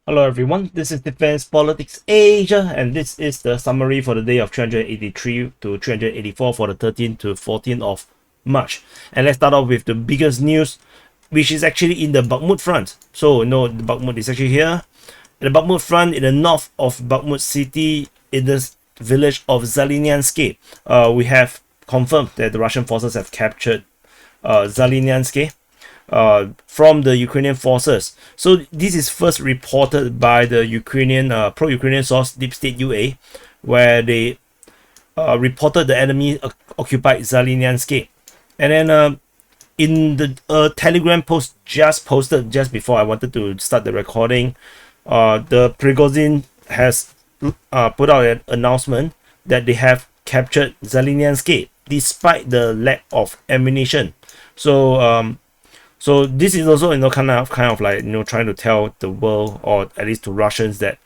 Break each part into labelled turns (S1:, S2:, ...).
S1: Hello everyone, this is Defense Politics Asia, and this is the summary for the day of 383 to 384 for the 13th to 14th of March. And let's start off with the biggest news, which is actually in the Bakhmut Front. So, the Bakhmut is actually here. The Bakhmut Front in the north of Bakhmut City, in the village of Zaliznyanske. We have confirmed that the Russian forces have captured Zaliznyanske from the Ukrainian forces. So this is first reported by the Ukrainian pro-Ukrainian source Deep State UA, where they reported the enemy occupied Zaliznyanske. And then in the Telegram post just posted just before I wanted to start the recording, the Prigozhin has put out an announcement that they have captured Zaliznyanske despite the lack of ammunition. So this is also kind of like trying to tell the world, or at least to Russians, that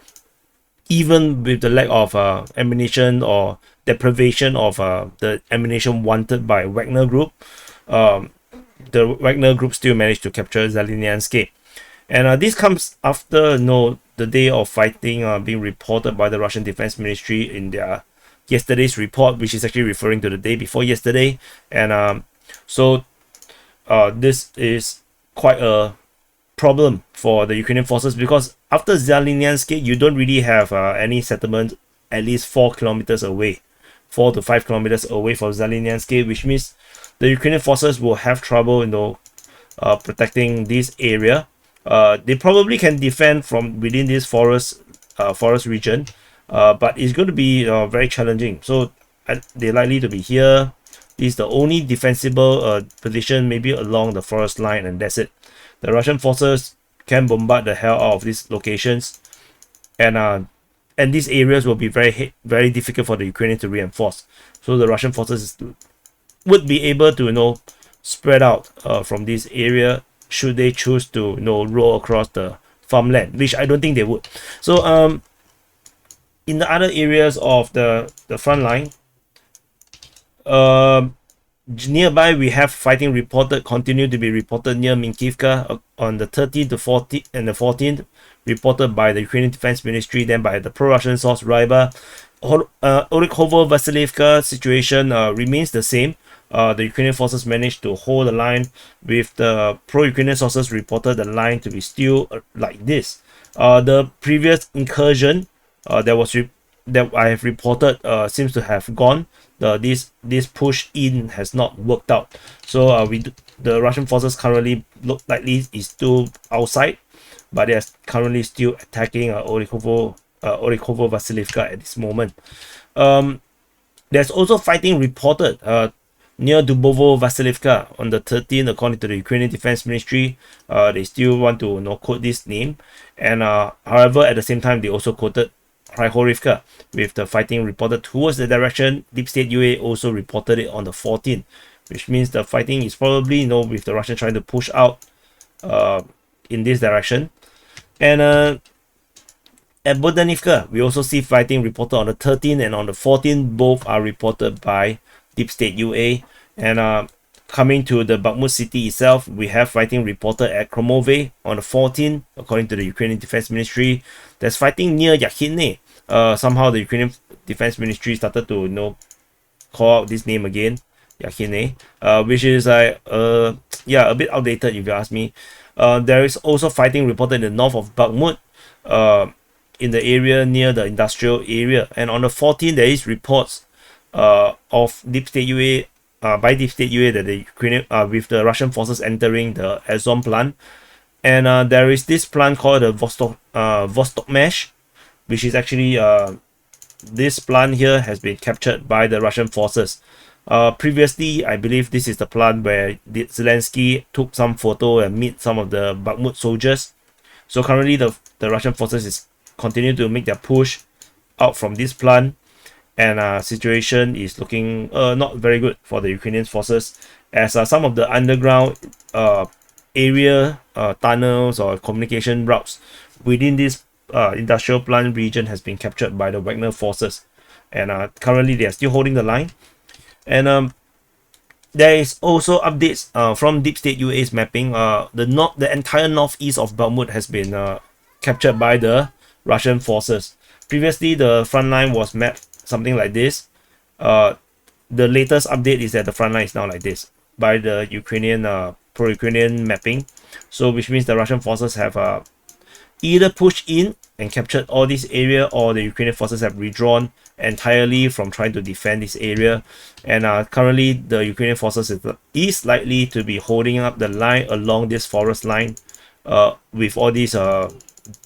S1: even with the lack of ammunition or deprivation of the ammunition wanted by WAGNER group, the WAGNER group still managed to capture Zaliznyanske. And this comes after the day of fighting being reported by the Russian Defense Ministry in their yesterday's report, which is actually referring to the day before yesterday. And so this is quite a problem for the Ukrainian forces, because after Zaliznyanske, you don't really have any settlement at least 4 kilometers away, 4 to 5 kilometers away from Zaliznyanske, which means the Ukrainian forces will have trouble, protecting this area. They probably can defend from within this forest region, but it's going to be very challenging. So they're likely to be here. This is the only defensible position, maybe along the forest line, and that's it. The Russian forces can bombard the hell out of these locations, and these areas will be very difficult for the Ukrainians to reinforce. So the Russian forces would be able to spread out from this area should they choose to roll across the farmland, which I don't think they would. So in the other areas of the front line, nearby we have fighting continue to be reported near Minkivka on the 13th to 14th and the 14th, reported by the Ukrainian Defense Ministry, then by the pro-Russian source Ryba. Orikhovo-Vasilievka situation remains the same. The Ukrainian forces managed to hold the line, with the pro-Ukrainian sources reported the line to be still like this. The previous incursion that I have reported seems to have gone. This push in has not worked out. So the Russian forces currently look likely is still outside, but they are currently still attacking Orikhovo-Vasilievka at this moment. There's also fighting reported near Dubovo-Vasilievka on the 13th, according to the Ukrainian Defense Ministry. They still want to quote this name, and however, at the same time, they also quoted Kryhorivka, with the fighting reported towards the direction. Deep State UA also reported it on the 14th, which means the fighting is probably with the Russians trying to push out in this direction. And at Bodanivka, we also see fighting reported on the 13th and on the 14th. Both are reported by Deep State UA. And coming to the Bakhmut city itself, we have fighting reported at Kromove on the 14th, according to the Ukrainian Defense Ministry. There's fighting near Yakhine. Somehow the Ukrainian Defense Ministry started to call out this name again, Yakhine, which is a bit outdated if you ask me. There is also fighting reported in the north of Bakhmut, in the area near the industrial area. And on the 14th, there is reports of Deep State UA, by Deep State UA, that the Ukrainian with the Russian forces entering the Azom plant. And there is this plant called the Vostok Mesh, which is actually this plant here has been captured by the Russian forces. Previously, I believe this is the plant where Zelensky took some photo and meet some of the Bakhmut soldiers. So currently, the Russian forces is continue to make their push out from this plant, and situation is looking not very good for the Ukrainian forces, as some of the underground area tunnels or communication routes within this industrial plant region has been captured by the WAGNER forces, and currently they are still holding the line. And there is also updates from Deep State UA's mapping. The entire northeast of Bakhmut has been captured by the Russian forces. Previously, the front line was mapped something like this. The latest update is that the front line is now like this by the Ukrainian pro-Ukrainian mapping. So which means the Russian forces have either pushed in and captured all this area, or the Ukrainian forces have withdrawn entirely from trying to defend this area. And currently the Ukrainian forces is likely to be holding up the line along this forest line with all these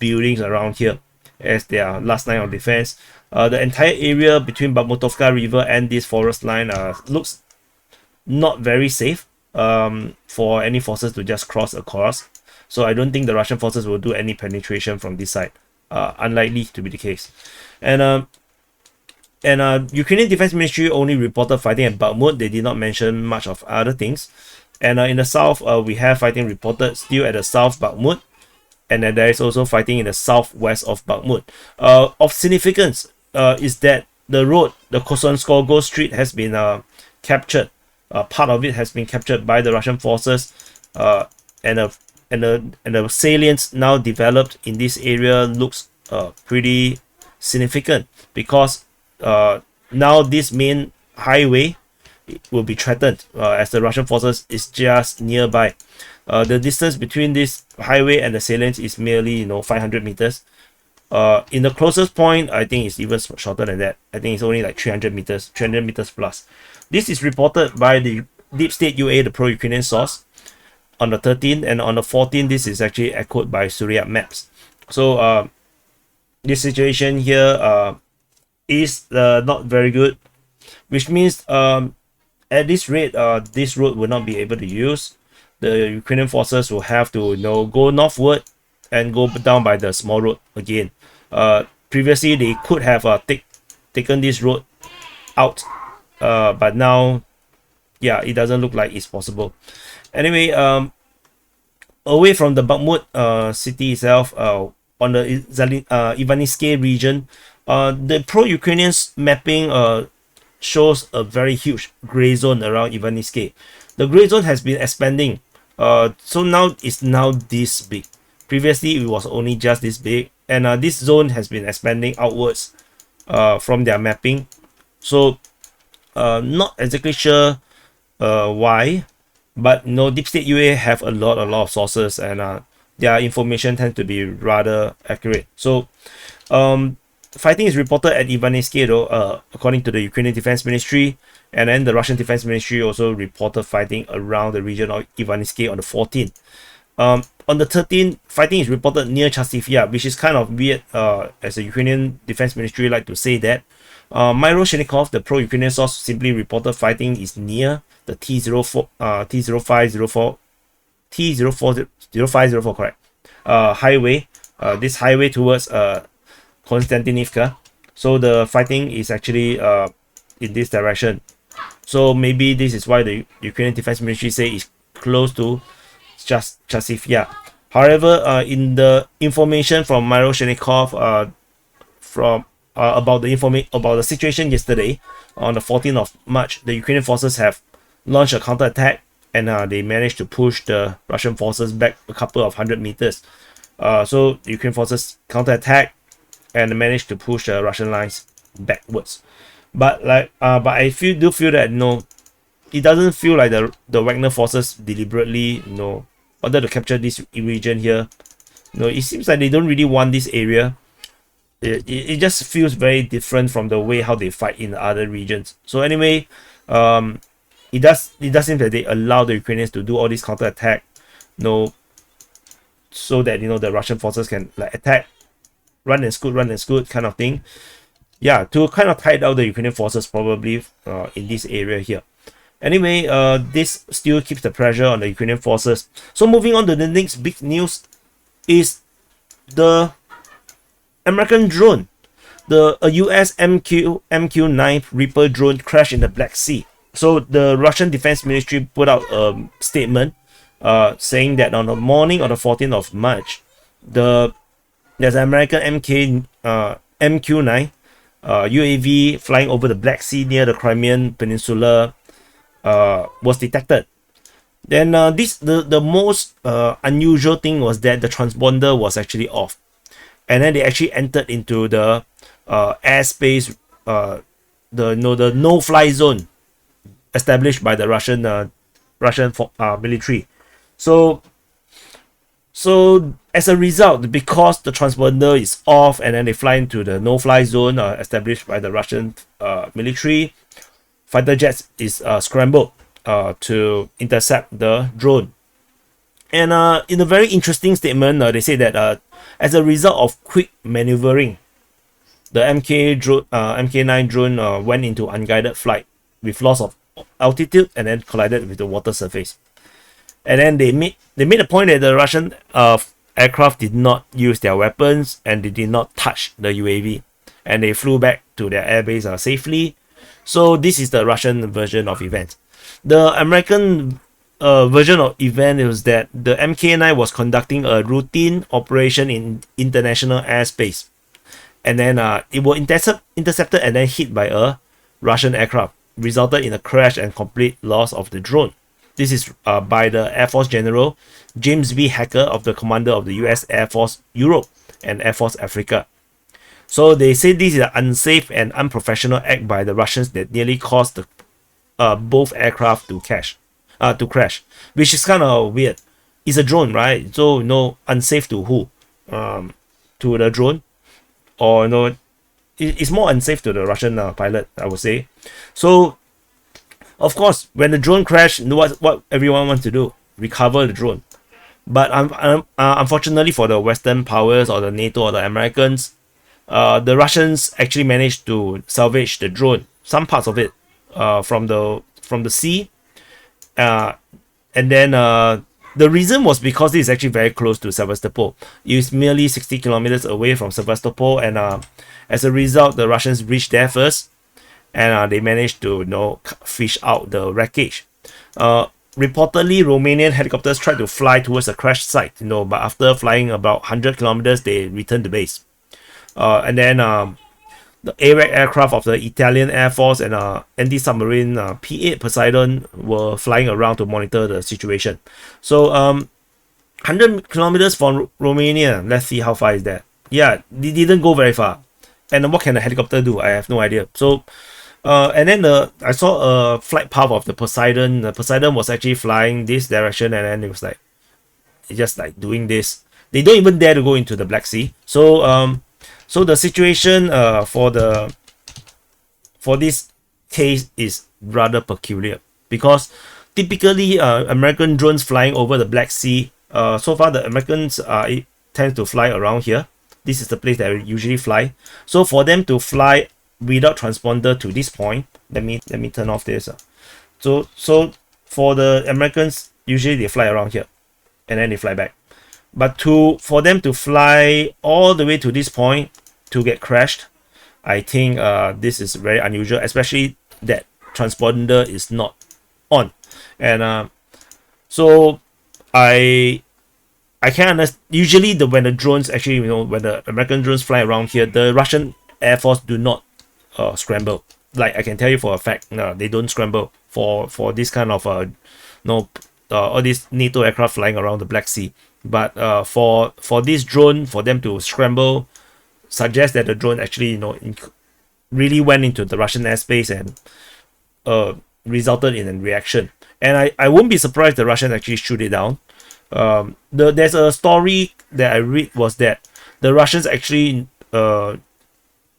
S1: buildings around here as their last line of defense. The entire area between Bakhmutovka River and this forest line looks not very safe for any forces to just cross across. So I don't think the Russian forces will do any penetration from this side. Unlikely to be the case. And Ukrainian Defense Ministry only reported fighting at Bakhmut. They did not mention much of other things. And in the south, we have fighting reported still at the south Bakhmut. And then there is also fighting in the southwest of Bakhmut. Of significance is that the road, the Kherson Street, has been captured. Part of it has been captured by the Russian forces, and the salience now developed in this area looks pretty significant, because now this main highway will be threatened as the Russian forces is just nearby. The distance between this highway and the salient is merely 500 meters. In the closest point, I think it's even shorter than that. I think it's only like 300 meters plus. This is reported by the Deep State UA, the pro-Ukrainian source, on the 13th, and on the 14th, this is actually echoed by Surya Maps. So this situation here is not very good, which means at this rate, this road will not be able to use. The Ukrainian forces will have to go northward and go down by the small road again. Previously, they could have taken this road out, but now, yeah, it doesn't look like it's possible. Anyway, away from the Bakhmut city itself, on the Ivanivske region, the pro-Ukrainian mapping shows a very huge gray zone around Ivanivske. The gray zone has been expanding, so now it's this big. Previously, it was only just this big, and this zone has been expanding outwards from their mapping. So, not exactly sure why, but Deep State UA have a lot of sources, and their information tends to be rather accurate. So, fighting is reported at Ivanivske, though, according to the Ukrainian Defense Ministry, and then the Russian Defense Ministry also reported fighting around the region of Ivanivske on the 14th. On the 13th, fighting is reported near Chasivya, which is kind of weird, as the Ukrainian Defense Ministry like to say that. Myro Shenikov, the pro-Ukrainian source, simply reported fighting is near the T0504, correct, highway, this highway towards Konstantinivka. So the fighting is actually in this direction. So maybe this is why the Ukrainian Defense Ministry say it's close to just Chasivya. However, in the information from Myro Shenikov about the situation yesterday on the 14th of March, the Ukrainian forces have launched a counterattack, and they managed to push the Russian forces back a couple of 100 meters. So the Ukrainian forces counterattack and managed to push the Russian lines backwards. But I do feel that it doesn't feel like the WAGNER forces deliberately wanted to capture this region here. It seems like they don't really want this area. It just feels very different from the way how they fight in other regions. So anyway, it does seem that they allow the Ukrainians to do all this counterattack, so that the Russian forces can attack, run and scoot kind of thing. Yeah, to kind of tide out the Ukrainian forces probably in this area here. Anyway, this still keeps the pressure on the Ukrainian forces. So moving on to the next big news is the American drone. A US MQ-9 Reaper drone crashed in the Black Sea. So the Russian Defense Ministry put out a statement saying that on the morning of the 14th of March, there's an American MQ-9 UAV flying over the Black Sea near the Crimean Peninsula was detected. Then the most unusual thing was that the transponder was actually off. and then they actually entered into the airspace, the no-fly zone established by the Russian military. So as a result, because the transponder is off and then they fly into the no-fly zone established by the Russian military, fighter jets is scrambled to intercept the drone. And in a very interesting statement, they say that as a result of quick maneuvering, the MK-9 drone went into unguided flight with loss of altitude and then collided with the water surface. And then they made a point that the Russian aircraft did not use their weapons and they did not touch the UAV, and they flew back to their airbase safely. So this is the Russian version of events. The American version of event was that the MK-9 was conducting a routine operation in international airspace, and then it was intercepted and then hit by a Russian aircraft, resulted in a crash and complete loss of the drone. This is by the Air Force General James B. Hacker, of the commander of the US Air Force Europe and Air Force Africa. So they say this is an unsafe and unprofessional act by the Russians that nearly caused the both aircraft to crash, which is kind of weird. It's a drone, right? So unsafe to who? To the drone, or it's more unsafe to the Russian pilot, I would say. So of course, when the drone crashed, what everyone wants to do? Recover the drone. But unfortunately for the Western powers or the NATO or the Americans, the Russians actually managed to salvage the drone, some parts of it, from the sea, and then the reason was because this is actually very close to Sevastopol. It's merely 60 kilometers away from Sevastopol, and as a result, the Russians reached there first, and they managed to fish out the wreckage. Reportedly, Romanian helicopters tried to fly towards the crash site, but after flying about 100 kilometers, they returned to base. And then the AWAC aircraft of the Italian Air Force and anti-submarine P-8 Poseidon were flying around to monitor the situation. So 100 kilometers from Romania, let's see how far is that. Yeah, they didn't go very far. And what can the helicopter do? I have no idea. So and then I saw a flight path of the Poseidon. The Poseidon was actually flying this direction, and then it was just doing this. They don't even dare to go into the Black Sea. So so the situation for this case is rather peculiar, because typically American drones flying over the Black Sea, so far the Americans tend to fly around here. This is the place that I usually fly. So for them to fly without transponder to this point, let me turn off this. So for the Americans, usually they fly around here and then they fly back. But for them to fly all the way to this point to get crashed, I think this is very unusual, especially that transponder is not on. And so I can't understand. Usually when the drones actually, when the American drones fly around here, the Russian Air Force do not scramble. Like I can tell you for a fact, they don't scramble for this kind of all these NATO aircraft flying around the Black Sea. But for this drone, for them to scramble, suggests that the drone actually really went into the Russian airspace and resulted in a reaction. And I won't be surprised the Russians actually shoot it down. There's a story that I read was that the Russians actually the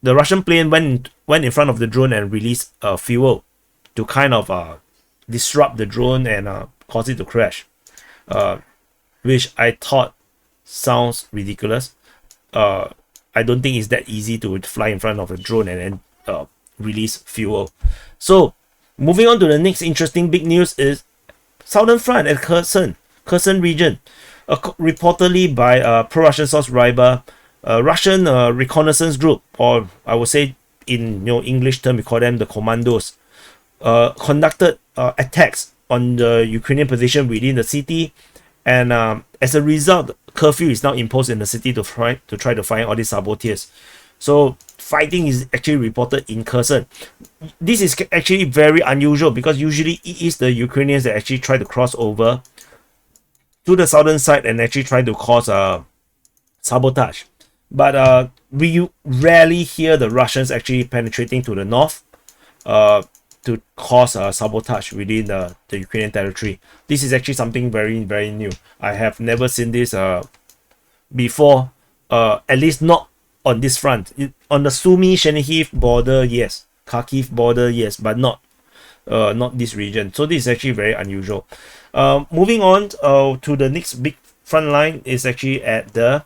S1: Russian plane went in front of the drone and released fuel to kind of disrupt the drone and cause it to crash, which I thought sounds ridiculous. I don't think it's that easy to fly in front of a drone and then release fuel. So moving on to the next interesting big news is Southern Front at Kherson region. Reportedly by pro-Russian source Ryba, Russian reconnaissance group, or I would say in English term we call them the commandos, conducted attacks on the Ukrainian position within the city, and as a result, curfew is now imposed in the city to try to find all these saboteurs. So fighting is actually reported in Kherson. This is actually very unusual because usually it is the Ukrainians that actually try to cross over to the southern side and actually try to cause sabotage. But we rarely hear the Russians actually penetrating to the north to cause sabotage within the Ukrainian territory. This is actually something very, very new. I have never seen this before, at least not on this front. On the Sumy-Chernihiv border, yes. Kharkiv border, yes, but not this region. So this is actually very unusual. Moving on to the next big front line is actually at the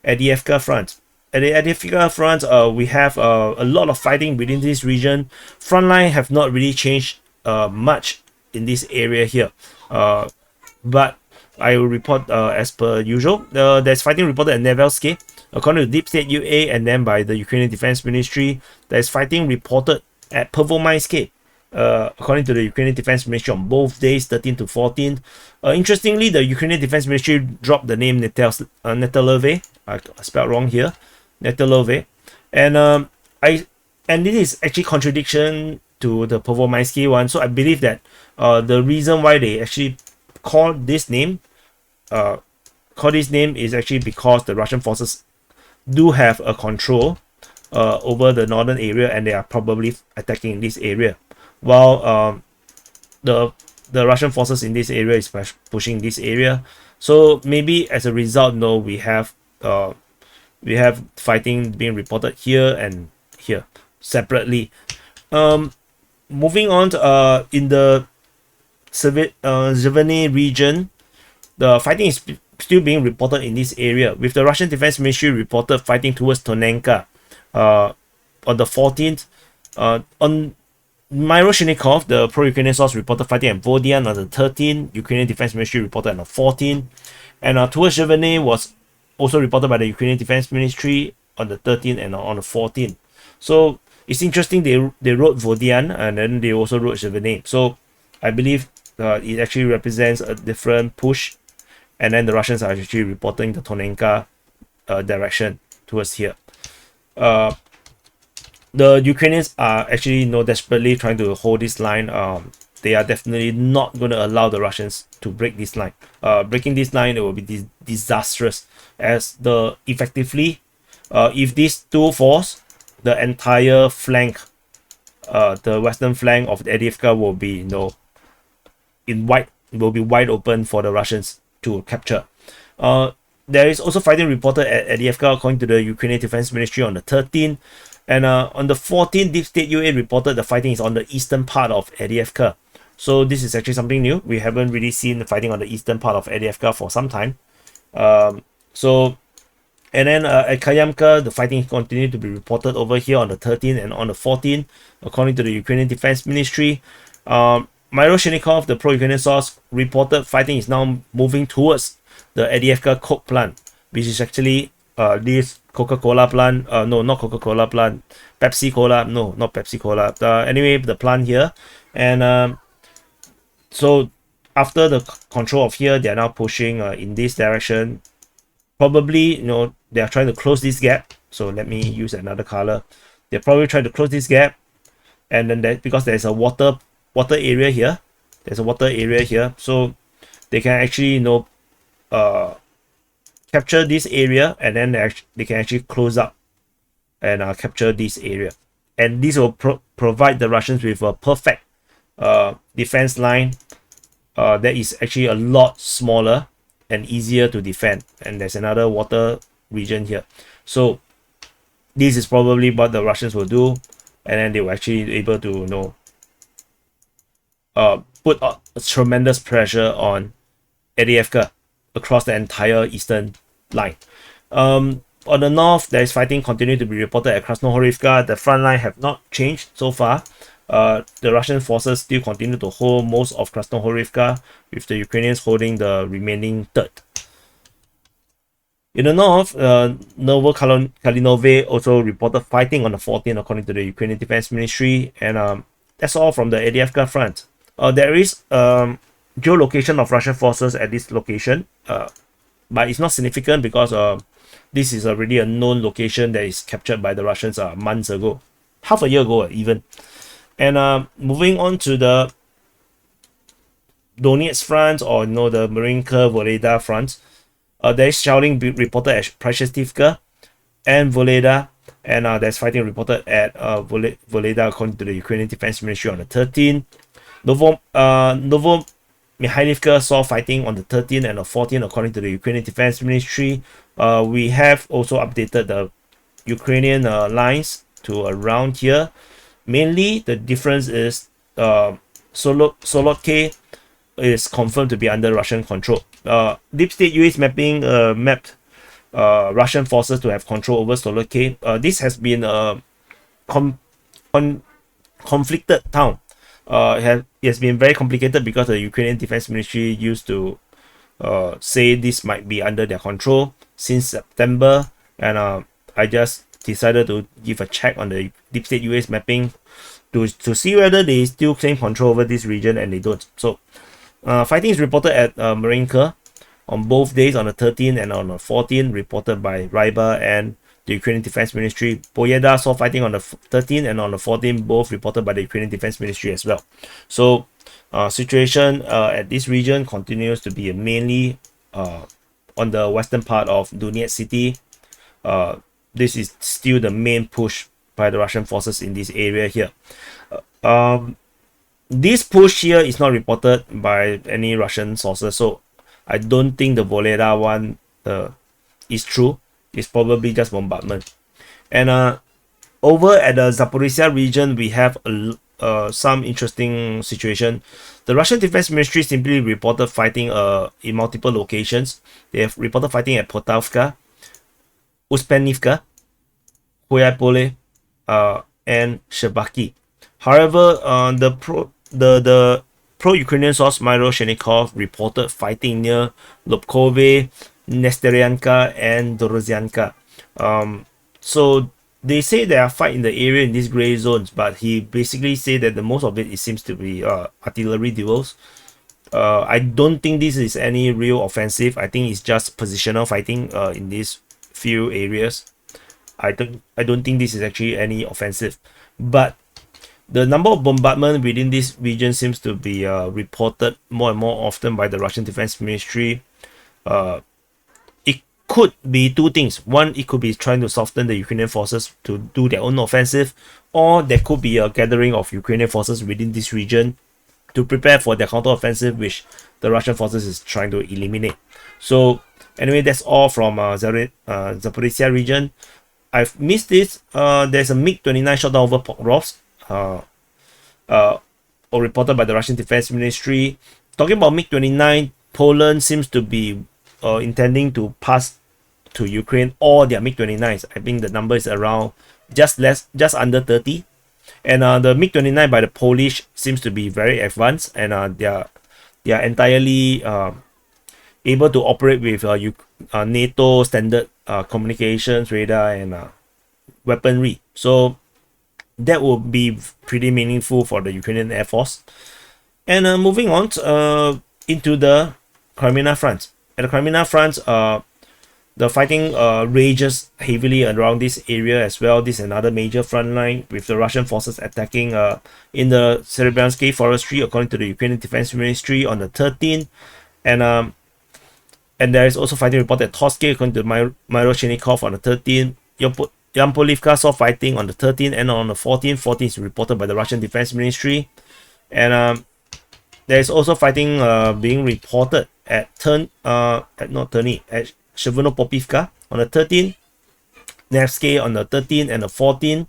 S1: Avdiivka Front. At the Avdiivka Front, we have a lot of fighting within this region. Frontline have not really changed much in this area here. But I will report as per usual. There's fighting reported at Nevelske, according to Deep State UA, and then by the Ukrainian Defense Ministry. There's fighting reported at Pervomayske, according to the Ukrainian Defense Ministry, on both days, 13 to 14. Interestingly, the Ukrainian Defense Ministry dropped the name Netelove. I spelled wrong here, Netelove, and this is actually contradiction to the Pervomayske one. So I believe that the reason why they actually called this name is actually because the Russian forces do have a control over the northern area, and they are probably attacking this area, while the Russian forces in this area is pushing this area. So maybe as a result, no, we have fighting being reported here and here separately. Moving on to, in the Zaliznyanske region, the fighting is still being reported in this area, with the Russian Defense Ministry reported fighting towards Tonenka on the 14th. On Myroshnikov, the pro-Ukrainian source, reported fighting at Vodian on the 13th. Ukrainian Defense Ministry reported on the 14th. And towards Zaliznyanske was also reported by the Ukrainian Defense Ministry on the 13th and on the 14th. So it's interesting, they wrote Vodian and then they also wrote Zaliznyanske. So I believe it actually represents a different push, and then the Russians are actually reporting the Tonenka direction towards here. The Ukrainians are actually desperately trying to hold this line. They are definitely not going to allow the Russians to break this line. Breaking this line, it will be disastrous, as effectively, if these two falls, the entire flank, the western flank of Avdiivka will be wide open for the Russians to capture. There is also fighting reported at Avdiivka, according to the Ukrainian Defense Ministry, on the 13th. And on the 14th, Deep State UA reported the fighting is on the eastern part of Avdiivka. So this is actually something new. We haven't really seen the fighting on the eastern part of Avdiivka for some time. And then at Kayamka, the fighting continued to be reported over here on the 13th and on the 14th, according to the Ukrainian Defense Ministry. Myroshnikov, the pro-Ukrainian source, reported fighting is now moving towards the Avdiivka Coke plant, which is actually this Coca-Cola plant. No, not Coca-Cola plant. Pepsi Cola. No, not Pepsi Cola. Anyway, the plant here. And so after the control of here, they are now pushing in this direction. Probably, they are trying to close this gap. So let me use another color. They're probably trying to close this gap. And then because there's a water area here. There's a water area here. So they can actually, capture this area, and then they can actually close up and capture this area. And this will provide the Russians with a perfect defense line that is actually a lot smaller and easier to defend. And there's another water region here. So this is probably what the Russians will do, and then they will actually be able to put a tremendous pressure on Avdiivka across the entire eastern line. On the north, there is fighting continuing to be reported at Krasnohorivka. The front line have not changed so far. The Russian forces still continue to hold most of Krasnohorivka, with the Ukrainians holding the remaining third. In the north, Novokalinove also reported fighting on the 14th, according to the Ukrainian Defense Ministry. And that's all from the Avdiivka front. There is geolocation of Russian forces at this location, but it's not significant because this is already a known location that is captured by the Russians months ago, half a year ago even. And moving on to the Donetsk Front, or the Marinka Voleda Front, there is shelling reported at Preshestivka. and Voleda. And there's fighting reported at Voleda, according to the Ukrainian Defense Ministry, on the 13th. Novo Mikhailivka saw fighting on the 13th and the 14th, according to the Ukrainian Defense Ministry. We have also updated the Ukrainian lines to around here. Mainly, the difference is Solotke is confirmed to be under Russian control. Deep State US mapping mapped Russian forces to have control over Solotke. This has been a conflicted town. It has been very complicated because the Ukrainian Defense Ministry used to say this might be under their control since September, and I just decided to give a check on the Deep State US mapping to see whether they still claim control over this region, and they don't. So fighting is reported at Marinka on both days, on the 13th and on the 14th, reported by Ryba and the Ukrainian Defense Ministry. Boyeda saw fighting on the 13th and on the 14th, both reported by the Ukrainian Defense Ministry as well. So situation at this region continues to be mainly on the western part of Donetsk City. This is still the main push by the Russian forces in this area here. This push here is not reported by any Russian sources, so I don't think the Voleda one is true. It's probably just bombardment. And over at the Zaporizhzhia region, we have some interesting situation. The Russian Defense Ministry simply reported fighting in multiple locations. They have reported fighting at Poltavka, Uspenivka, Hoyapole, and Shebaki. However, the pro-Ukrainian source Myro Shenikov reported fighting near Lobkove, Nesteryanka, and Dorozyanka. So they say there are fight in the area in these gray zones, but he basically said that the most of it seems to be artillery duels. I don't think this is any real offensive. I think it's just positional fighting in these few areas. I don't think this is actually any offensive, but the number of bombardment within this region seems to be reported more and more often by the Russian Defense Ministry. It could be two things. One, it could be trying to soften the Ukrainian forces to do their own offensive, or there could be a gathering of Ukrainian forces within this region to prepare for their counteroffensive, which the Russian forces is trying to eliminate. So anyway, that's all from Zaporizhzhia region. I've missed this. There's a MiG-29 shot down over Pokrovsk, or reported by the Russian Defense Ministry. Talking about MiG-29, Poland seems to be intending to pass to Ukraine all their MiG-29s. I think the number is around just under 30. And the MiG-29 by the Polish seems to be very advanced, and they are entirely able to operate with NATO standard communications, radar, and weaponry. So that will be pretty meaningful for the Ukrainian Air Force. And moving on into the Kreminna Front. At the Kreminna Front, the fighting rages heavily around this area as well. This is another major front line with the Russian forces attacking in the Zaliznyanske forestry, according to the Ukrainian Defense Ministry, on the 13th. And there is also fighting reported at Toske, according to Myro Shenikov, on the 13th. Yampolivka saw fighting on the 13th and on the 14th. 14th is reported by the Russian Defense Ministry. And there is also fighting being reported at Shevonopopivka on the 13th, Nevsky on the 13th and the 14th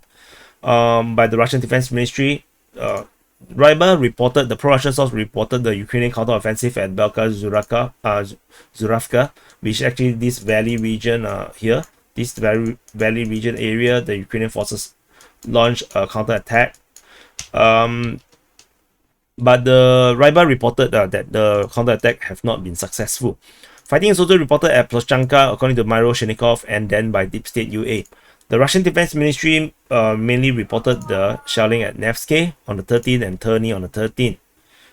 S1: by the Russian Defense Ministry. Ryba reported, the pro-Russian source reported the Ukrainian counteroffensive at Belka Zuravka, which actually this valley region here, this valley region area, the Ukrainian forces launched a counterattack. But the Ryba reported that the counterattack have not been successful. Fighting is also reported at Ploshchanka, according to Myro Shenikov, and then by Deep State UA. The Russian Defense Ministry mainly reported the shelling at Nevsky on the 13th and Terny on the 13th,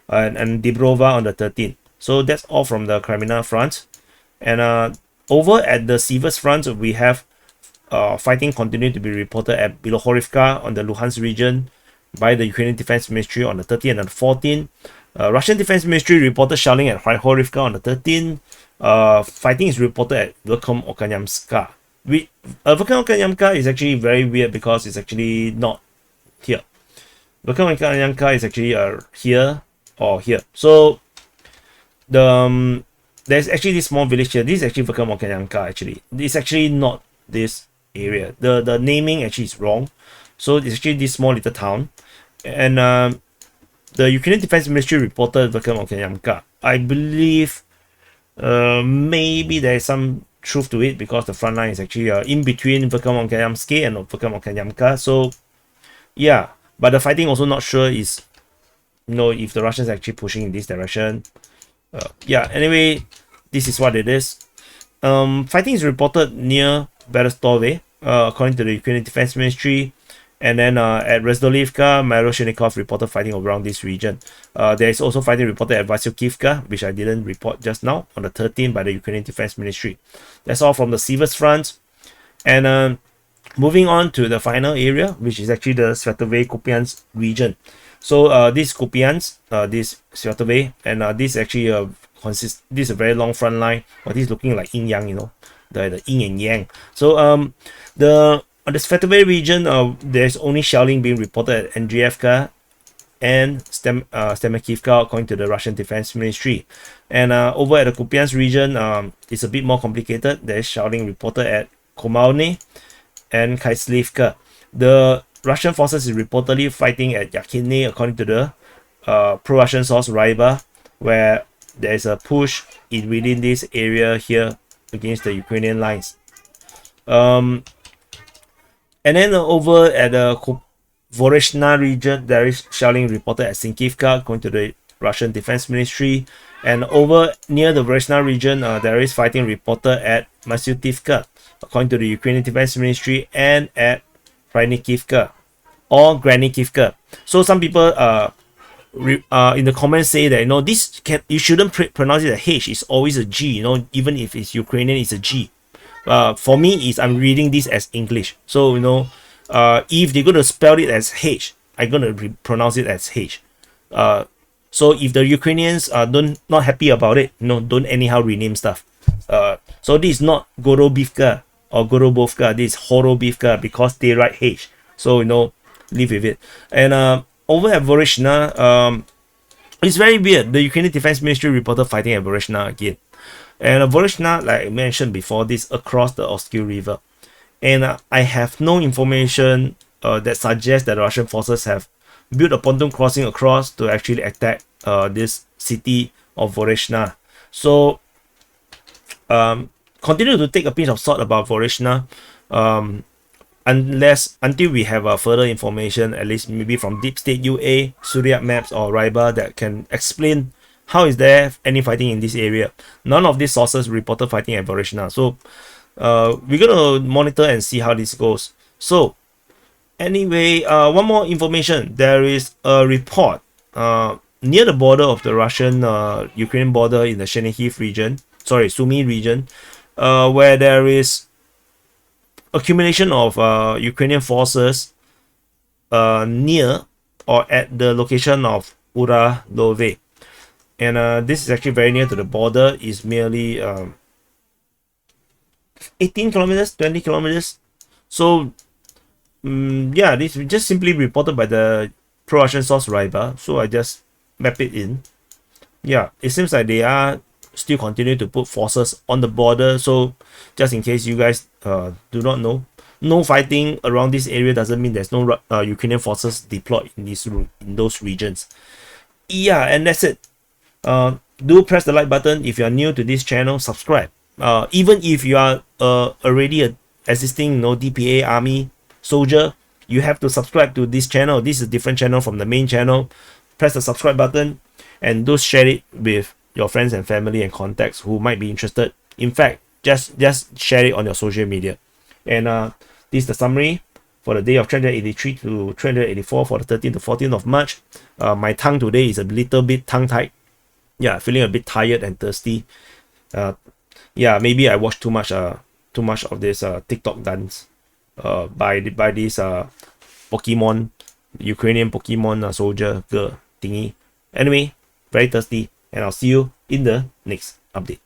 S1: and Dibrova on the 13th. So that's all from the Kreminna Front. And over at the Siversk Front, we have fighting continuing to be reported at Bilohorivka on the Luhansk region by the Ukrainian Defense Ministry on the 13th and the 14th. Russian Defense Ministry reported shelling at Horivka on the 13th. Fighting is reported at Velkom Okanyamska Bakhmut is actually very weird because it's actually not here. Bakhmut is actually here or here. So there's actually this small village here. This is actually Bakhmut actually. It's actually not this area. The naming actually is wrong. So it's actually this small little town. And the Ukrainian Defense Ministry reported Bakhmut. I believe maybe there is some truth to it because the front line is actually in between Bakhmut and Bakhmut. So yeah, but the fighting also not sure is if the Russians are actually pushing in this direction. Yeah, anyway, this is what it is. Fighting is reported near Berestove, according to the Ukrainian Defense Ministry. And then at Rezdolivka, Maroshenikov reported fighting around this region. There is also fighting reported at Vasyukivka, which I didn't report just now, on the 13th by the Ukrainian Defense Ministry. That's all from the Siversk Front. And moving on to the final area, which is actually the Svetove Kupiansk region. So this Kupiansk, this Svetove, and this actually this is a very long front line, but this is looking like yin yang, the yin and yang. So on the Svetove region, there's only shelling being reported at Avdiivka and Stemekivka, according to the Russian Defense Ministry. And over at the Kupiansk region, it's a bit more complicated. There's shelling reported at Komalny and Kaislivka. The Russian forces is reportedly fighting at Yakinny, according to the pro-Russian source Ryba, where there is a push within this area here against the Ukrainian lines. And then over at the Voreshna region, there is shelling reported at Sinkivka, according to the Russian Defense Ministry. And over near the Voreshna region, there is fighting reported at Masyutivka, according to the Ukrainian Defense Ministry, and at Pranikivka or Granikivka. So some people in the comments say that you shouldn't pronounce it a H. It's always a G. Even if it's Ukrainian, it's a G. For me, I'm reading this as English. So if they're gonna spell it as H, I'm gonna pronounce it as H. So if the Ukrainians are not happy about it, don't anyhow rename stuff. So this is not Gorobivka or Gorobovka. This is Horobivka because they write H. So live with it. And over at Voreshna, it's very weird. The Ukrainian Defense Ministry reported fighting at Voreshna again. And Voreshna, like I mentioned before, this across the Oskil River. And I have no information that suggests that the Russian forces have built a pontoon crossing across to actually attack this city of Voreshna. So continue to take a pinch of salt about Voreshna. Until we have further information, at least maybe from Deep State UA, Suryak Maps, or Ryba, that can explain how is there any fighting in this area. None of these sources reported fighting at Voreshna. So we're gonna monitor and see how this goes. So anyway, one more information. There is a report near the border of the Russian Ukrainian border in the Chernihiv region, Sumy region, where there is accumulation of Ukrainian forces near or at the location of Uralove. And this is actually very near to the border. Is merely 18 kilometers, 20 kilometers. So yeah, this is just simply reported by the pro-Russian source Ryba. So I just map it in. Yeah, it seems like they are still continue to put forces on the border. So just in case you guys do not know, no fighting around this area doesn't mean there's no Ukrainian forces deployed in those regions. Yeah, and that's it. Do press the like button if you are new to this channel. Subscribe. Even if you are already a existing DPA army soldier, you have to subscribe to this channel. This is a different channel from the main channel. Press the subscribe button and do share it with your friends and family and contacts who might be interested. In fact, just share it on your social media. And this is the summary for the day of 383 to 384 for the 13th to 14th of March. My tongue today is a little bit tongue-tied. Yeah, feeling a bit tired and thirsty. Yeah, maybe I watched too much of this TikTok dance by this Pokemon, Ukrainian Pokemon soldier girl thingy. Anyway, very thirsty, and I'll see you in the next update.